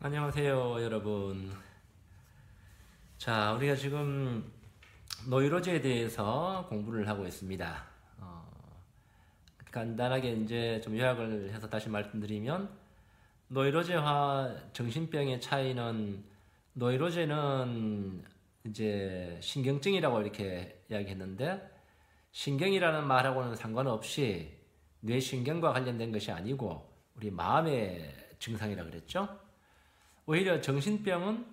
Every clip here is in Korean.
안녕하세요, 여러분. 자, 우리가 지금 노이로제에 대해서 공부를 하고 있습니다. 간단하게 이제 좀 요약을 해서 다시 말씀드리면, 노이로제와 정신병의 차이는, 노이로제는 이제 신경증이라고 이렇게 이야기했는데, 신경이라는 말하고는 상관없이 뇌신경과 관련된 것이 아니고 우리 마음의 증상이라 그랬죠. 오히려 정신병은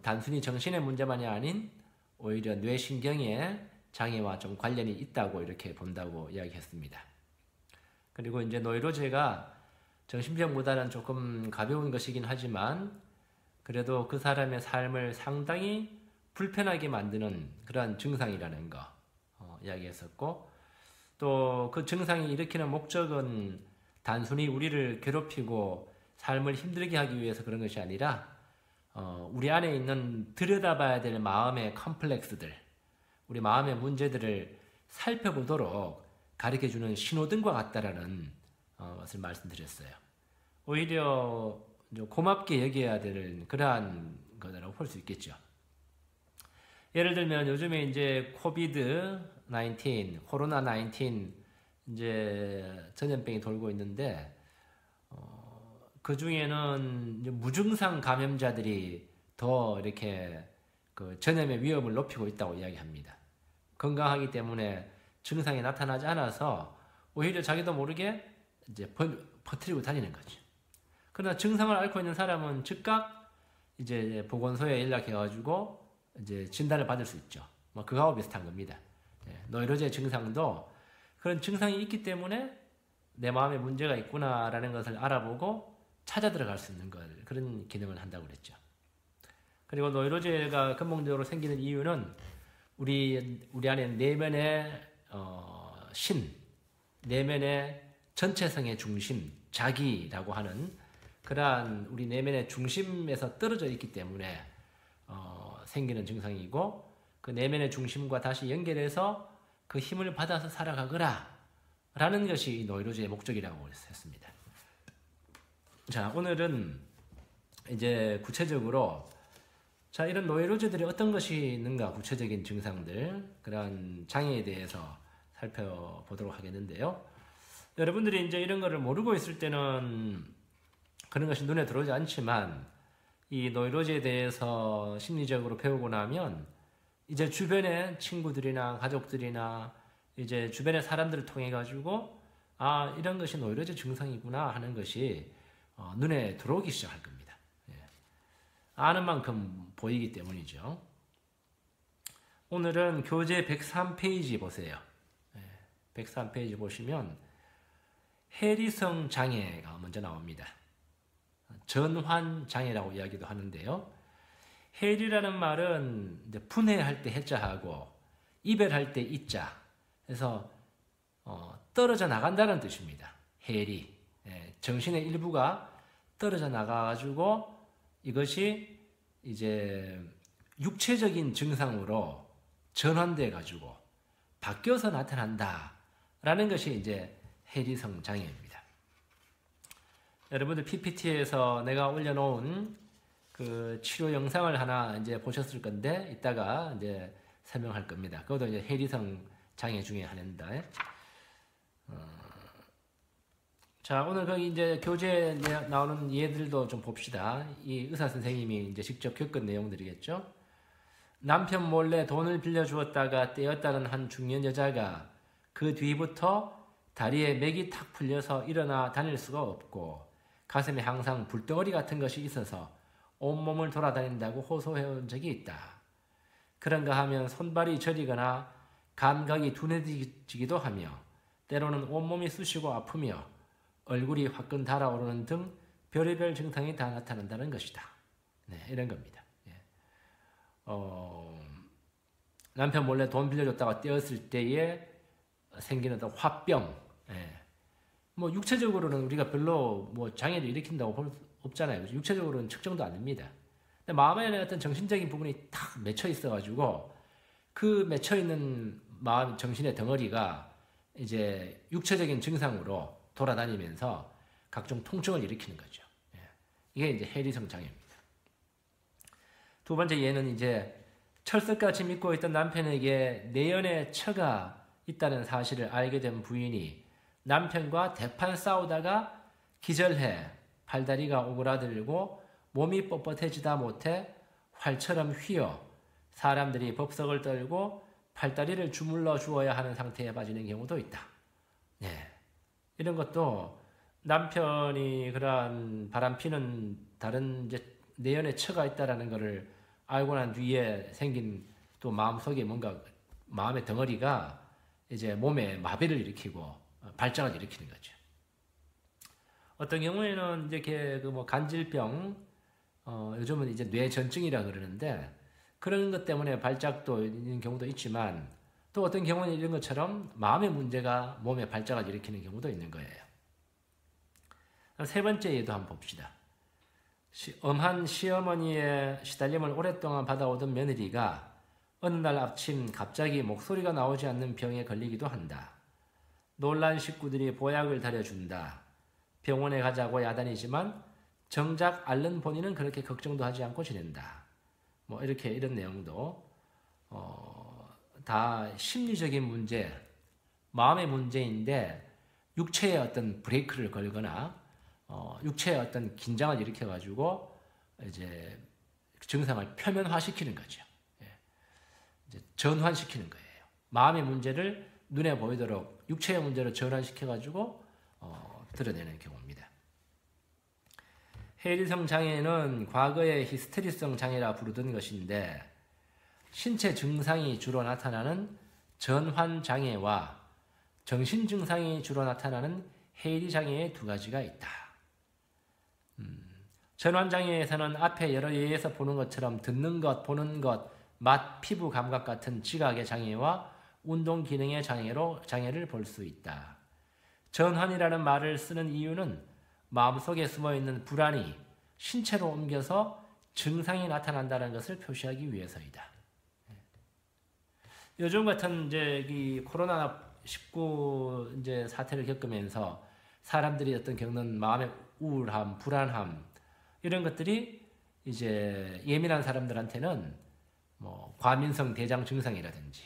단순히 정신의 문제만이 아닌 오히려 뇌신경의 장애와 좀 관련이 있다고 이렇게 본다고 이야기했습니다. 그리고 이제 노이로제가 정신병보다는 조금 가벼운 것이긴 하지만 그래도 그 사람의 삶을 상당히 불편하게 만드는 그러한 증상이라는 거 이야기했었고, 또 그 증상이 일으키는 목적은 단순히 우리를 괴롭히고 삶을 힘들게 하기 위해서 그런 것이 아니라 우리 안에 있는 들여다봐야 될 마음의 컴플렉스들, 우리 마음의 문제들을 살펴보도록 가르쳐주는 신호등과 같다라는 것을 말씀드렸어요. 오히려 고맙게 여겨야 되는 그러한 거라고 볼 수 있겠죠. 예를 들면 요즘에 이제 코로나 19 이제 전염병이 돌고 있는데 그 중에는 무증상 감염자들이 더 이렇게 그 전염의 위험을 높이고 있다고 이야기합니다. 건강하기 때문에 증상이 나타나지 않아서 오히려 자기도 모르게 이제 퍼뜨리고 다니는 거죠. 그러나 증상을 앓고 있는 사람은 즉각 이제 보건소에 연락해가지고 이제 진단을 받을 수 있죠. 뭐 그거하고 비슷한 겁니다. 노이로제 증상도 그런 증상이 있기 때문에 내 마음에 문제가 있구나라는 것을 알아보고 찾아 들어갈 수 있는 그런 기능을 한다고 그랬죠. 그리고 노이로제가 근본적으로 생기는 이유는 우리 안에 내면의 내면의 전체성의 중심, 자기라고 하는 그러한 우리 내면의 중심에서 떨어져 있기 때문에 생기는 증상이고, 그 내면의 중심과 다시 연결해서 그 힘을 받아서 살아가거라 라는 것이 노이로제의 목적이라고 했습니다. 자, 오늘은 이제 구체적으로 자, 이런 노이로제들이 어떤 것이 있는가, 구체적인 증상들, 그런 장애에 대해서 살펴보도록 하겠는데요. 여러분들이 이제 이런 거를 모르고 있을 때는 그런 것이 눈에 들어오지 않지만 이 노이로제에 대해서 심리적으로 배우고 나면 이제 주변의 친구들이나 가족들이나 이제 주변의 사람들을 통해 가지고 이런 것이 노이로제 증상이구나 하는 것이 눈에 들어오기 시작할 겁니다. 아는 만큼 보이기 때문이죠. 오늘은 교재 103페이지 보세요. 103페이지 보시면 해리성 장애가 먼저 나옵니다. 전환 장애라고 이야기도 하는데요. 해리라는 말은 이제 분해할 때 해자하고 이별할 때 이자, 그래서 떨어져 나간다는 뜻입니다. 해리, 정신의 일부가 떨어져 나가가지고 이것이 이제 육체적인 증상으로 전환돼 가지고 바뀌어서 나타난다라는 것이 이제 해리성 장애입니다. 여러분들 PPT에서 내가 올려놓은 그 치료 영상을 하나 이제 보셨을 건데 이따가 이제 설명할 겁니다. 그것도 이제 해리성 장애 중에 하나인데. 자, 오늘 거기 이제 교재에 나오는 예들도 좀 봅시다. 이 의사 선생님이 이제 직접 겪은 내용들이겠죠. 남편 몰래 돈을 빌려 주었다가 떼었다는 한 중년 여자가 그 뒤부터 다리에 맥이 탁 풀려서 일어나 다닐 수가 없고 가슴에 항상 불덩어리 같은 것이 있어서 온몸을 돌아다닌다고 호소해온 적이 있다. 그런가 하면 손발이 저리거나 감각이 둔해지기도 하며 때로는 온몸이 쑤시고 아프며 얼굴이 화끈 달아오르는 등 별의별 증상이 다 나타난다는 것이다. 이런 겁니다. 남편 몰래 돈 빌려줬다가 떼었을 때에 생기는 화병. 뭐 육체적으로는 우리가 별로 뭐 장애를 일으킨다고 볼 수 없잖아요. 육체적으로는 측정도 안 됩니다. 근데 마음에 어떤 정신적인 부분이 탁 맺혀 있어가지고 그 맺혀 있는 마음, 정신의 덩어리가 이제 육체적인 증상으로 돌아다니면서 각종 통증을 일으키는 거죠. 이게 이제 해리성 장애입니다. 두 번째 예는 이제 철석같이 믿고 있던 남편에게 내연의 처가 있다는 사실을 알게 된 부인이 남편과 대판 싸우다가 기절해 팔다리가 오그라들고 몸이 뻣뻣해지다 못해 활처럼 휘어 사람들이 법석을 떨고 팔다리를 주물러 주어야 하는 상태에 빠지는 경우도 있다. 네. 이런 것도 남편이 그러한 바람피는 다른 이제 내연의 처가 있다라는 것을 알고 난 뒤에 생긴 또 마음속에 뭔가 마음의 덩어리가 이제 몸에 마비를 일으키고 발작을 일으키는 거죠. 어떤 경우에는 이제 그 뭐 간질병, 요즘은 이제 뇌전증이라 그러는데 그런 것 때문에 발작도 있는 경우도 있지만 또 어떤 경우는 이런 것처럼 마음의 문제가 몸에 발작을 일으키는 경우도 있는 거예요. 세 번째 예도 한번 봅시다. 엄한 시어머니의 시달림을 오랫동안 받아오던 며느리가 어느 날 아침 갑자기 목소리가 나오지 않는 병에 걸리기도 한다. 놀란 식구들이 보약을 다려준다. 병원에 가자고 야단이지만 정작 앓는 본인은 그렇게 걱정도 하지 않고 지낸다. 뭐 이렇게 이런 내용도 다 심리적인 문제, 마음의 문제인데 육체의 어떤 브레이크를 걸거나 육체의 어떤 긴장을 일으켜가지고 이제 증상을 표면화시키는 거죠. 예. 이제 전환시키는 거예요. 마음의 문제를 눈에 보이도록 육체의 문제로 전환시켜가지고 드러내는 경우입니다. 해리성 장애는 과거에 히스테리성 장애라 부르던 것인데 신체 증상이 주로 나타나는 전환 장애와 정신 증상이 주로 나타나는 해리 장애의 두 가지가 있다. 전환 장애에서는 앞에 여러 예에서 보는 것처럼 듣는 것, 보는 것, 맛, 피부 감각 같은 지각의 장애와 운동 기능의 장애를 볼 수 있다. 전환이라는 말을 쓰는 이유는 마음속에 숨어있는 불안이 신체로 옮겨서 증상이 나타난다는 것을 표시하기 위해서이다. 요즘 같은 이제 이 코로나19 이제 사태를 겪으면서 사람들이 어떤 겪는 마음의 우울함, 불안함 이런 것들이 이제 예민한 사람들한테는 뭐 과민성 대장 증상이라든지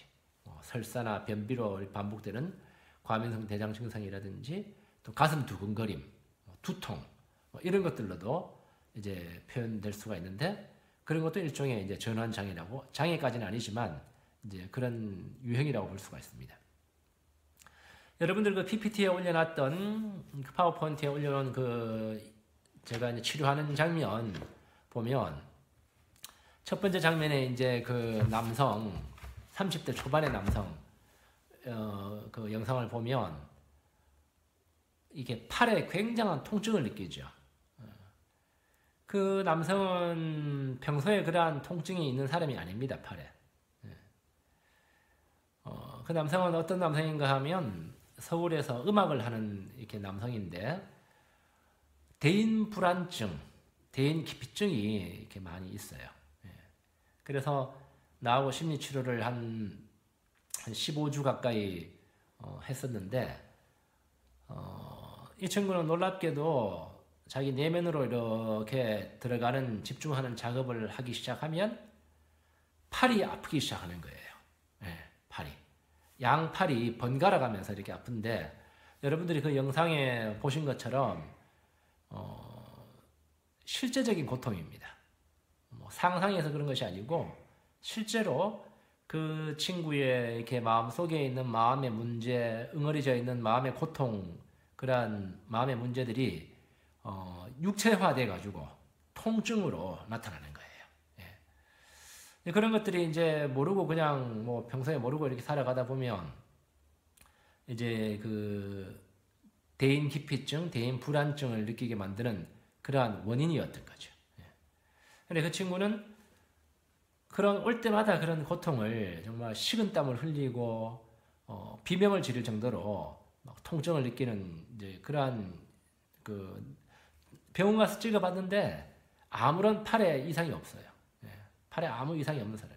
설사나 변비로 반복되는 과민성 대장 증상이라든지 또 가슴 두근거림, 두통 이런 것들로도 이제 표현될 수가 있는데 그런 것도 일종의 이제 전환 장애라고 장애까지는 아니지만 이제 그런 유형이라고 볼 수가 있습니다. 여러분들 그 PPT에 올려놨던 그 파워포인트에 올려놓은 그 제가 이제 치료하는 장면 보면 첫 번째 장면에 이제 그 남성 30대 초반의 남성 그 영상을 보면 이게 팔에 굉장한 통증을 느끼죠. 그 남성은 평소에 그러한 통증이 있는 사람이 아닙니다. 팔에. 그 남성은 어떤 남성인가 하면 서울에서 음악을 하는 이렇게 남성인데 대인 불안증, 대인 기피증이 이렇게 많이 있어요. 그래서 나하고 심리 치료를 한 15주 가까이 했었는데 이 친구는 놀랍게도 자기 내면으로 이렇게 들어가는 집중하는 작업을 하기 시작하면 팔이 아프기 시작하는 거예요. 팔이. 양팔이 번갈아 가면서 이렇게 아픈데 여러분들이 그 영상에 보신 것처럼 실제적인 고통입니다. 뭐 상상해서 그런 것이 아니고 실제로 그 친구의 이렇게 마음 속에 있는 마음의 문제, 응어리져 있는 마음의 고통, 그러한 마음의 문제들이 육체화돼 가지고 통증으로 나타나는 거예요. 그런 것들이 이제 모르고 그냥 뭐 평소에 모르고 이렇게 살아가다 보면 이제 그 대인 기피증, 대인 불안증을 느끼게 만드는 그러한 원인이었던 거죠. 근데 그 친구는 그런 올 때마다 그런 고통을 정말 식은땀을 흘리고 비명을 지를 정도로 막 통증을 느끼는 이제 그러한 그 병원 가서 찍어봤는데 아무런 팔에 이상이 없어요. 팔에 아무 이상이 없는 사람.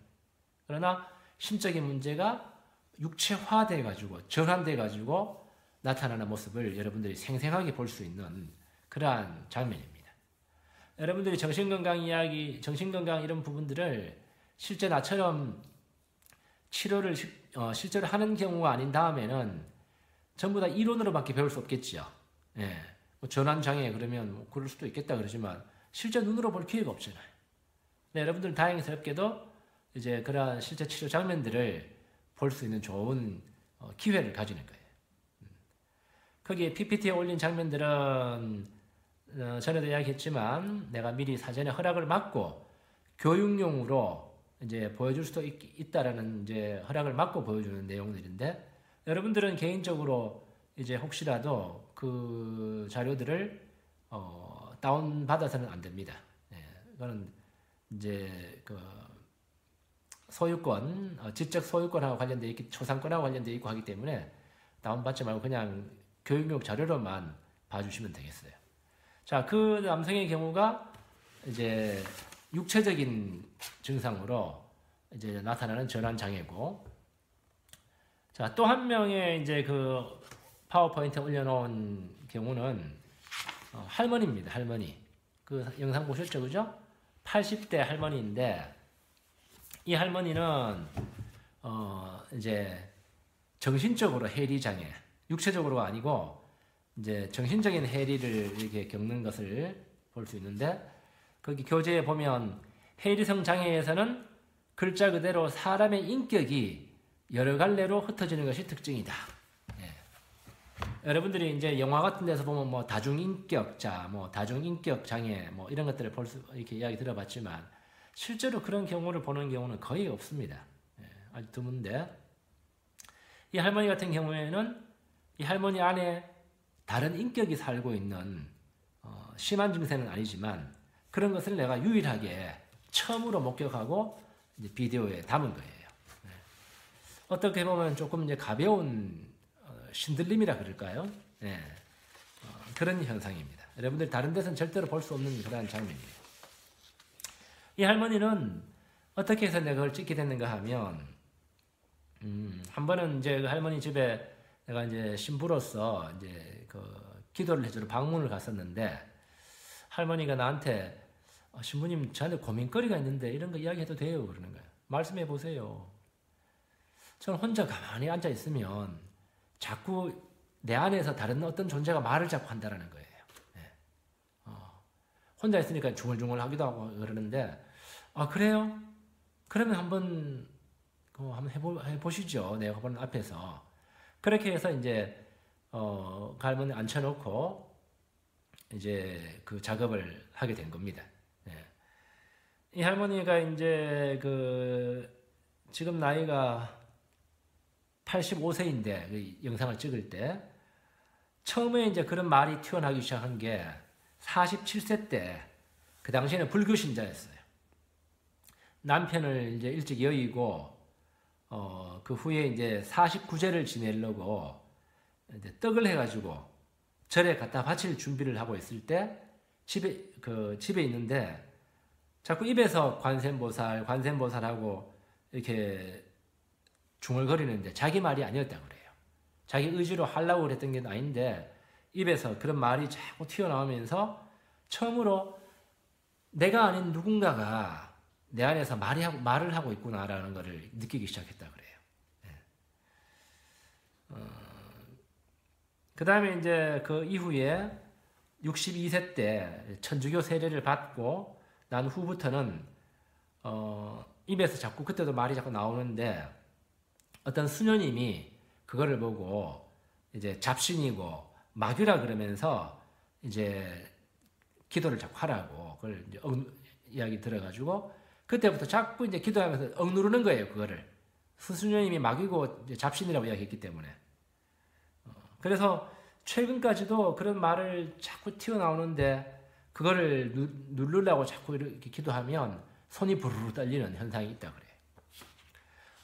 그러나 심적인 문제가 육체화돼 가지고 전환돼 가지고 나타나는 모습을 여러분들이 생생하게 볼 수 있는 그러한 장면입니다. 여러분들이 정신건강 이야기, 정신건강 이런 부분들을 실제 나처럼 치료를 실제로 하는 경우가 아닌 다음에는 전부 다 이론으로밖에 배울 수 없겠지요. 예. 뭐 전환장애 그러면 뭐 그럴 수도 있겠다 그러지만 실제 눈으로 볼 기회가 없잖아요. 네, 여러분들 다행스럽게도 이제 그러한 실제 치료 장면들을 볼 수 있는 좋은 기회를 가지는 거예요. 거기에 PPT에 올린 장면들은 전에도 이야기했지만 내가 미리 사전에 허락을 받고 교육용으로 이제 보여줄 수도 있다라는 이제 허락을 받고 보여주는 내용들인데 여러분들은 개인적으로 이제 혹시라도 그 자료들을 다운 받아서는 안 됩니다. 예, 그거는 이제 그 소유권, 지적 소유권하고 관련돼 있기, 초상권하고 관련돼 있고 하기 때문에 다운 받지 말고 그냥 교육용 자료로만 봐주시면 되겠어요. 자, 그 남성의 경우가 이제 육체적인 증상으로 이제 나타나는 전환 장애고, 자, 또 한 명의 이제 그 파워포인트에 올려놓은 경우는 할머니입니다. 할머니. 그 영상 보셨죠, 그죠? 80대 할머니인데 이 할머니는 이제 정신적으로 해리 장애, 육체적으로가 아니고 이제 정신적인 해리를 이렇게 겪는 것을 볼 수 있는데 거기 교재에 보면 해리성 장애에서는 글자 그대로 사람의 인격이 여러 갈래로 흩어지는 것이 특징이다. 예. 여러분들이 이제 영화 같은 데서 보면 뭐 다중인격자, 뭐 다중인격 장애, 뭐 이런 것들을 이렇게 이야기 들어봤지만 실제로 그런 경우를 보는 경우는 거의 없습니다. 예, 아주 드문데 이 할머니 같은 경우에는 이 할머니 안에 다른 인격이 살고 있는 심한 증세는 아니지만 그런 것을 내가 유일하게 처음으로 목격하고 이제 비디오에 담은 거예요. 예. 어떻게 보면 조금 이제 가벼운 신들림이라 그럴까요? 예. 그런 현상입니다. 여러분들 다른 데서는 절대로 볼 수 없는 그런 장면이에요. 이 할머니는 어떻게 해서 내가 그걸 찍게 됐는가 하면, 한 번은 이제 그 할머니 집에 내가 이제 신부로서 이제 그 기도를 해주러 방문을 갔었는데, 할머니가 나한테, 신부님, 저한테 고민거리가 있는데 이런 거 이야기해도 돼요? 그러는 거예요. 말씀해 보세요. 저는 혼자 가만히 앉아 있으면 자꾸 내 안에서 다른 어떤 존재가 말을 자꾸 한다라는 거예요. 혼자 있으니까 중얼중얼 하기도 하고 그러는데, 아, 그래요? 그러면 한번 해보시죠. 내가 보는 앞에서. 그렇게 해서 이제, 갈문에 앉혀놓고, 이제 그 작업을 하게 된 겁니다. 네. 이 할머니가 이제 지금 나이가 85세인데, 그 영상을 찍을 때, 처음에 이제 그런 말이 튀어나오기 시작한 게 47세 때, 그 당시에는 불교 신자였어요. 남편을 이제 일찍 여의고, 그 후에 이제 49제를 지내려고 이제 떡을 해가지고 절에 갖다 바칠 준비를 하고 있을 때 집에 있는데 자꾸 입에서 관세음보살하고 이렇게 중얼거리는데 자기 말이 아니었다고 그래요. 자기 의지로 하려고 그랬던 게 아닌데 입에서 그런 말이 자꾸 튀어나오면서 처음으로 내가 아닌 누군가가 내 안에서 말을 하고 있구나라는 것을 느끼기 시작했다 그래요. 그 다음에 이제 그 이후에 62세 때 천주교 세례를 받고 난 후부터는 입에서 자꾸 그때도 말이 자꾸 나오는데 어떤 수녀님이 그거를 보고 이제 잡신이고 마귀라 그러면서 이제 기도를 자꾸 하라고 그걸 이제 이야기 들어가지고 그때부터 자꾸 이제 기도하면서 억누르는 거예요. 그거를 수녀님이 마귀고 이제 잡신이라고 이야기했기 때문에 그래서 최근까지도 그런 말을 자꾸 튀어나오는데 그거를 누르려고 자꾸 이렇게 기도하면 손이 부르르 떨리는 현상이 있다 그래요.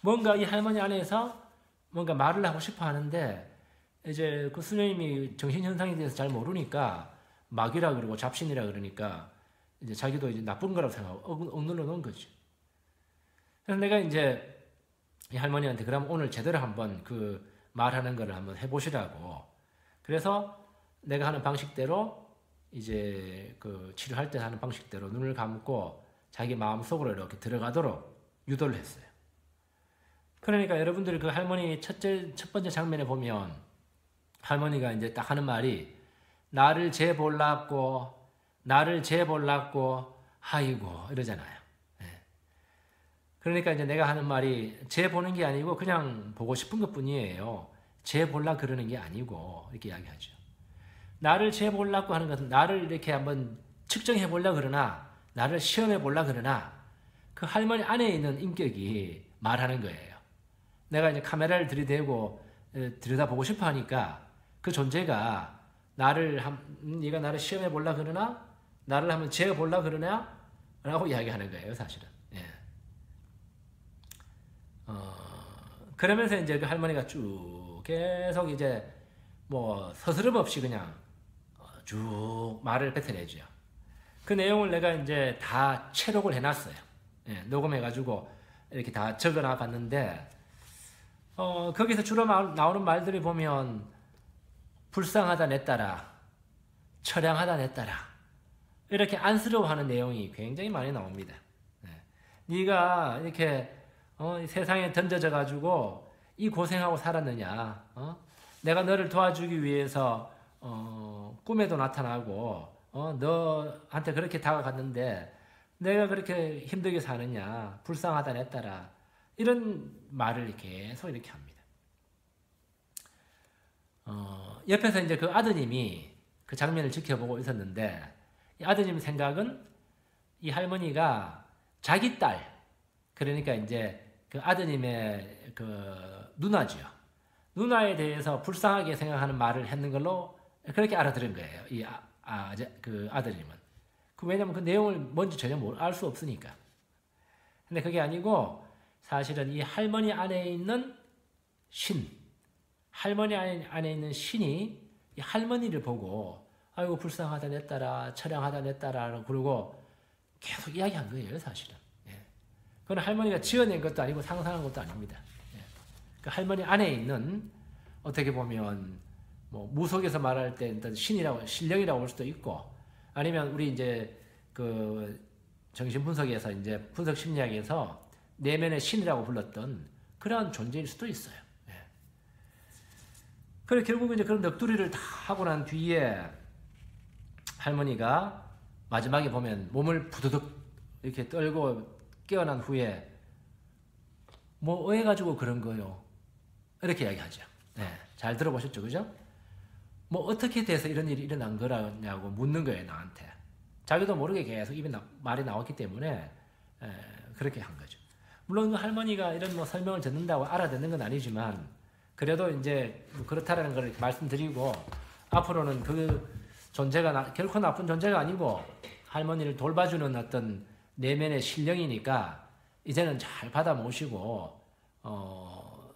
뭔가 이 할머니 안에서 뭔가 말을 하고 싶어 하는데 이제 그 수녀님이 정신현상에 대해서 잘 모르니까 마귀라 그러고 잡신이라 그러니까 이제 자기도 이제 나쁜 거라고 생각하고 억눌러 놓은 거지. 그래서 내가 이제 이 할머니한테 그럼 오늘 제대로 한번 그 말하는 거를 한번 해보시라고. 그래서 내가 하는 방식대로 이제 그 치료할 때 하는 방식대로 눈을 감고 자기 마음속으로 이렇게 들어가도록 유도를 했어요. 그러니까 여러분들이 그 할머니 첫 번째 장면에 보면 할머니가 이제 딱 하는 말이 나를 재볼랐고 나를 재볼랐고 아이고 이러잖아요. 그러니까 이제 내가 하는 말이 재보는 게 아니고 그냥 보고 싶은 것 뿐이에요. 재볼라 그러는 게 아니고 이렇게 이야기하죠. 나를 재볼라고 하는 것은 나를 이렇게 한번 측정해 보려 그러나 나를 시험해 보려 그러나 그 할머니 안에 있는 인격이 말하는 거예요. 내가 이제 카메라를 들이대고 들여다보고 싶어 하니까 그 존재가 네가 나를 시험해 보려 그러나 나를 한번 재어 보려 그러냐 라고 이야기하는 거예요, 사실은. 예. 그러면서 이제 그 할머니가 쭉 계속 이제 뭐 서스름 없이 그냥 쭉 말을 뱉어내죠. 그 내용을 내가 이제 다 채록을 해놨어요. 예, 녹음해가지고 이렇게 다 적어놔 봤는데, 거기서 주로 나오는 말들이 보면, 불쌍하다 내 딸아, 처량하다 내 딸아, 이렇게 안쓰러워하는 내용이 굉장히 많이 나옵니다. 예. 네가 이렇게 세상에 던져져 가지고 이 고생하고 살았느냐? 내가 너를 도와주기 위해서 꿈에도 나타나고 너한테 그렇게 다가갔는데 내가 그렇게 힘들게 사느냐? 불쌍하다 내 딸아. 이런 말을 계속 이렇게 합니다. 옆에서 이제 그 아드님이 그 장면을 지켜보고 있었는데 이 아드님 생각은 이 할머니가 자기 딸, 그러니까 이제 그 아드님의 그 누나죠. 누나에 대해서 불쌍하게 생각하는 말을 했는 걸로 그렇게 알아들은 거예요. 그 아드님은. 왜냐면 그 내용을 뭔지 전혀 알 수 없으니까. 근데 그게 아니고 사실은 이 할머니 안에 있는 할머니 안에 있는 신이 이 할머니를 보고 아이고 불쌍하다 내 딸아, 처량하다 내 딸아 그러고 계속 이야기한 거예요, 사실은. 예. 그건 할머니가 지어낸 것도 아니고 상상한 것도 아닙니다. 예. 그 할머니 안에 있는 어떻게 보면 뭐 무속에서 말할 때 일단 신령이라고 볼 수도 있고 아니면 우리 이제 그 정신 분석에서 이제 분석 심리학에서 내면의 신이라고 불렀던 그러한 존재일 수도 있어요. 예. 그래 결국 이제 그런 넋두리를 다 하고 난 뒤에 할머니가 마지막에 보면 몸을 부드득 이렇게 떨고 깨어난 후에 뭐 해가지고 그런 거요. 이렇게 이야기하죠. 네, 잘 들어보셨죠, 그죠? 뭐 어떻게 돼서 이런 일이 일어난 거라냐고 묻는 거예요, 나한테. 자기도 모르게 계속 말이 나왔기 때문에 그렇게 한 거죠. 물론 그 할머니가 이런 뭐 설명을 듣는다고 알아듣는 건 아니지만 그래도 이제 뭐 그렇다라는 걸 말씀드리고 앞으로는 그 존재가 결코 나쁜 존재가 아니고 할머니를 돌봐주는 어떤 내면의 신령이니까 이제는 잘 받아 모시고 뭐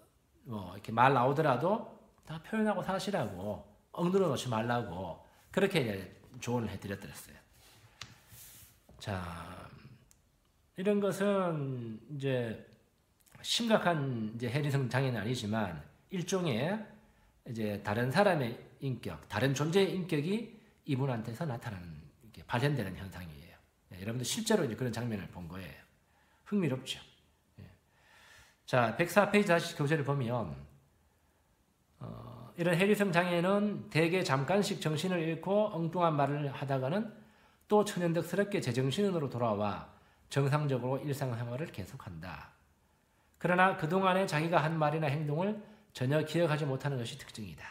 이렇게 말 나오더라도 다 표현하고 사시라고 억눌러 놓지 말라고 그렇게 이제 조언을 해드렸어요. 자, 이런 것은 이제 심각한 이제 해리성 장애는 아니지만 일종의 이제 다른 사람의 인격, 다른 존재의 인격이 이분한테서 나타나는 발현되는 현상이에요. 예, 여러분들 실제로 이제 그런 장면을 본 거예요. 흥미롭죠. 예. 자, 104페이지 다시 교재를 보면 이런 해리성 장애는 대개 잠깐씩 정신을 잃고 엉뚱한 말을 하다가는 또 천연덕스럽게 제정신으로 돌아와 정상적으로 일상생활을 계속한다. 그러나 그동안에 자기가 한 말이나 행동을 전혀 기억하지 못하는 것이 특징이다.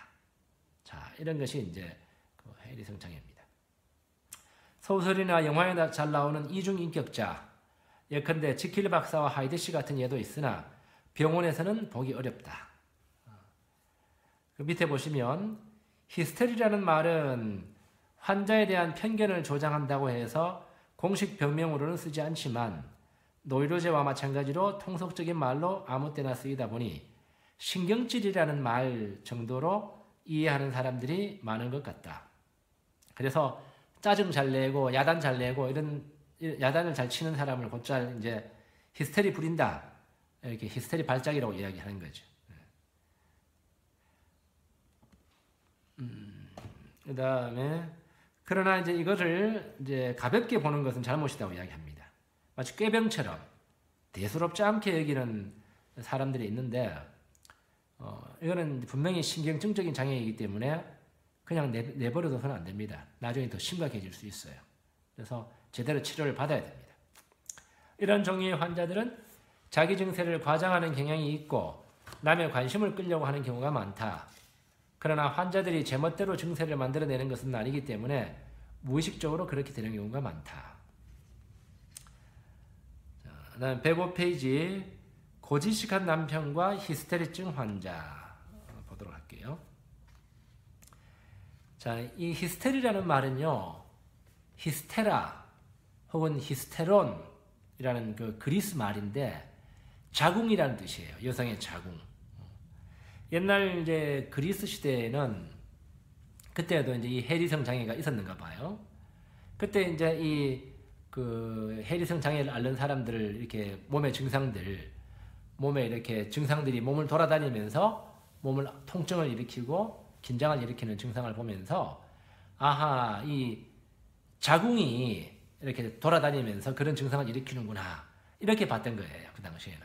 자, 이런 것이 이제 그 해리성 장애입니다. 소설이나 영화에 잘 나오는 이중인격자, 예컨대 지킬 박사와 하이드 씨 같은 예도 있으나 병원에서는 보기 어렵다. 그 밑에 보시면 히스테리라는 말은 환자에 대한 편견을 조장한다고 해서 공식 병명으로는 쓰지 않지만 노이로제와 마찬가지로 통속적인 말로 아무 때나 쓰이다 보니 신경질이라는 말 정도로 이해하는 사람들이 많은 것 같다. 그래서 짜증 잘 내고 야단 잘 내고 이런 야단을 잘 치는 사람을 곧잘 이제 히스테리 부린다. 이렇게 히스테리 발작이라고 이야기하는 거죠. 그 다음에 그러나 이제 이거를 이제 가볍게 보는 것은 잘못이라고 이야기합니다. 마치 꾀병처럼 대수롭지 않게 여기는 사람들이 있는데, 이거는 분명히 신경증적인 장애이기 때문에 그냥 내버려둬서는 안 됩니다. 나중에 더 심각해질 수 있어요. 그래서 제대로 치료를 받아야 됩니다. 이런 종류의 환자들은 자기 증세를 과장하는 경향이 있고 남의 관심을 끌려고 하는 경우가 많다. 그러나 환자들이 제멋대로 증세를 만들어내는 것은 아니기 때문에 무의식적으로 그렇게 되는 경우가 많다. 그 다음 105페이지 고지식한 남편과 히스테리증 환자 보도록 할게요. 자, 이 히스테리라는 말은요, 히스테라 혹은 히스테론이라는 그 그리스 말인데 자궁이라는 뜻이에요. 여성의 자궁. 옛날 이제 그리스 시대에는 그때도 이제 이 해리성 장애가 있었는가 봐요. 그때 이제 이 그 해리성 장애를 앓는 사람들을 이렇게 몸의 증상들이 몸을 돌아다니면서 몸을 통증을 일으키고 긴장을 일으키는 증상을 보면서 아하, 이 자궁이 이렇게 돌아다니면서 그런 증상을 일으키는구나, 이렇게 봤던 거예요. 그 당시에는.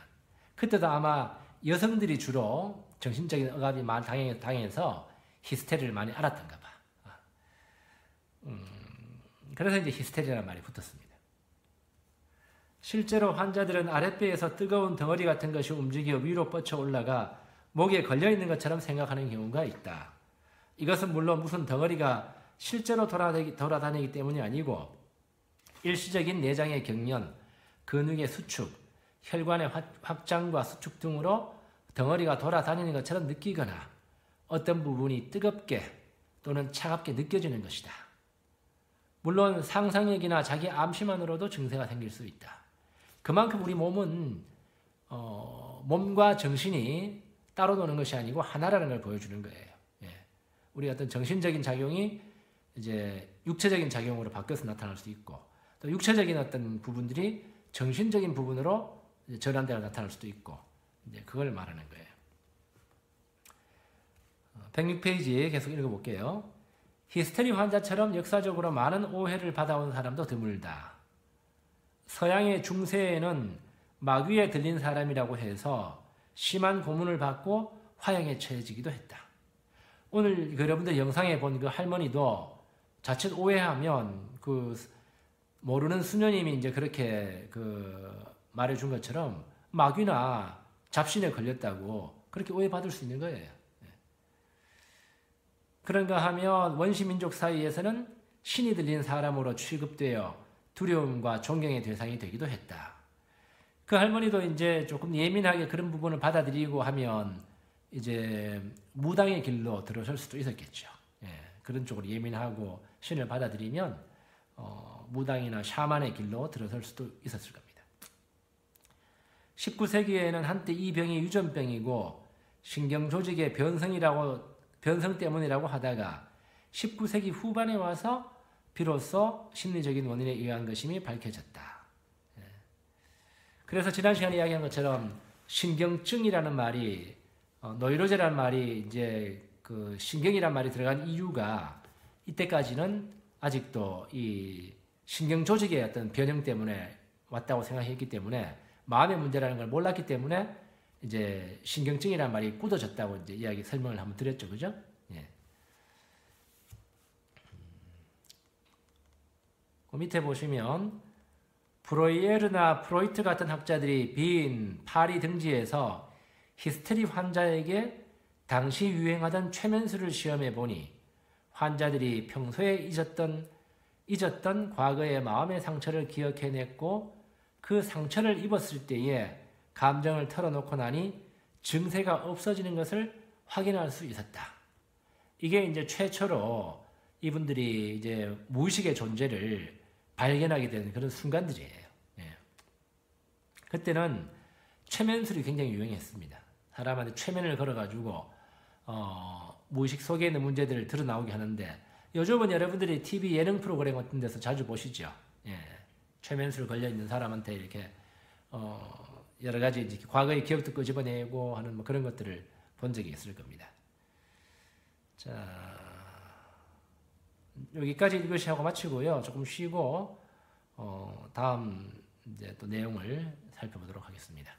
그때도 아마 여성들이 주로 정신적인 억압이 많이 당해서 히스테리를 많이 앓았던가 봐. 그래서 이제 히스테리라는 말이 붙었습니다. 실제로 환자들은 아랫배에서 뜨거운 덩어리 같은 것이 움직여 위로 뻗쳐 올라가 목에 걸려있는 것처럼 생각하는 경우가 있다. 이것은 물론 무슨 덩어리가 실제로 돌아다니기 때문이 아니고 일시적인 내장의 경련, 근육의 수축, 혈관의 확장과 수축 등으로 덩어리가 돌아다니는 것처럼 느끼거나 어떤 부분이 뜨겁게 또는 차갑게 느껴지는 것이다. 물론 상상력이나 자기 암시만으로도 증세가 생길 수 있다. 그만큼 우리 몸은 몸과 정신이 따로 노는 것이 아니고 하나라는 걸 보여주는 거예요. 예. 우리 어떤 정신적인 작용이 이제 육체적인 작용으로 바뀌어서 나타날 수 있고, 또 육체적인 어떤 부분들이 정신적인 부분으로 전환되어 나타날 수도 있고, 이제 그걸 말하는 거예요. 106페이지 계속 읽어볼게요. 히스테리 환자처럼 역사적으로 많은 오해를 받아온 사람도 드물다. 서양의 중세에는 마귀에 들린 사람이라고 해서 심한 고문을 받고 화형에 처해지기도 했다. 오늘 여러분들 영상에 본 그 할머니도 자칫 오해하면 그 모르는 수녀님이 이제 그렇게 그 말해준 것처럼 마귀나 잡신에 걸렸다고 그렇게 오해받을 수 있는 거예요. 그런가 하면 원시민족 사이에서는 신이 들린 사람으로 취급되어 두려움과 존경의 대상이 되기도 했다. 그 할머니도 이제 조금 예민하게 그런 부분을 받아들이고 하면 이제 무당의 길로 들어설 수도 있었겠죠. 예, 그런 쪽으로 예민하고 신을 받아들이면 무당이나 샤만의 길로 들어설 수도 있었을 겁니다. 19세기에는 한때 이 병이 유전병이고 신경조직의 변성 때문이라고 하다가 19세기 후반에 와서 비로소 심리적인 원인에 의한 것임이 밝혀졌다. 그래서 지난 시간에 이야기한 것처럼 신경증이라는 말이 노이로제라는 말이 이제 그 신경이란 말이 들어간 이유가 이때까지는 아직도 이 신경 조직의 어떤 변형 때문에 왔다고 생각했기 때문에 마음의 문제라는 걸 몰랐기 때문에 이제 신경증이라는 말이 굳어졌다고 이제 설명을 한번 드렸죠, 그죠? 예. 그 밑에 보시면 브로이에르나 프로이트 같은 학자들이 빈 파리 등지에서 히스테리 환자에게 당시 유행하던 최면술을 시험해 보니 환자들이 평소에 잊었던 과거의 마음의 상처를 기억해냈고 그 상처를 입었을 때에 감정을 털어놓고 나니 증세가 없어지는 것을 확인할 수 있었다. 이게 이제 최초로 이분들이 이제 무의식의 존재를 발견하게 되는 그런 순간들이에요. 예. 그때는 최면술이 굉장히 유행했습니다. 사람한테 최면을 걸어가지고 무의식 속에 있는 문제들을 드러나오게 하는데 요즘은 여러분들이 TV 예능 프로그램 같은 데서 자주 보시죠. 예. 최면술 걸려있는 사람한테 이렇게 여러 가지 이제 과거의 기억도 끄집어내고 하는 뭐 그런 것들을 본 적이 있을 겁니다. 자, 여기까지 1교시 하고 마치고요. 조금 쉬고 다음 이제 또 내용을 살펴보도록 하겠습니다.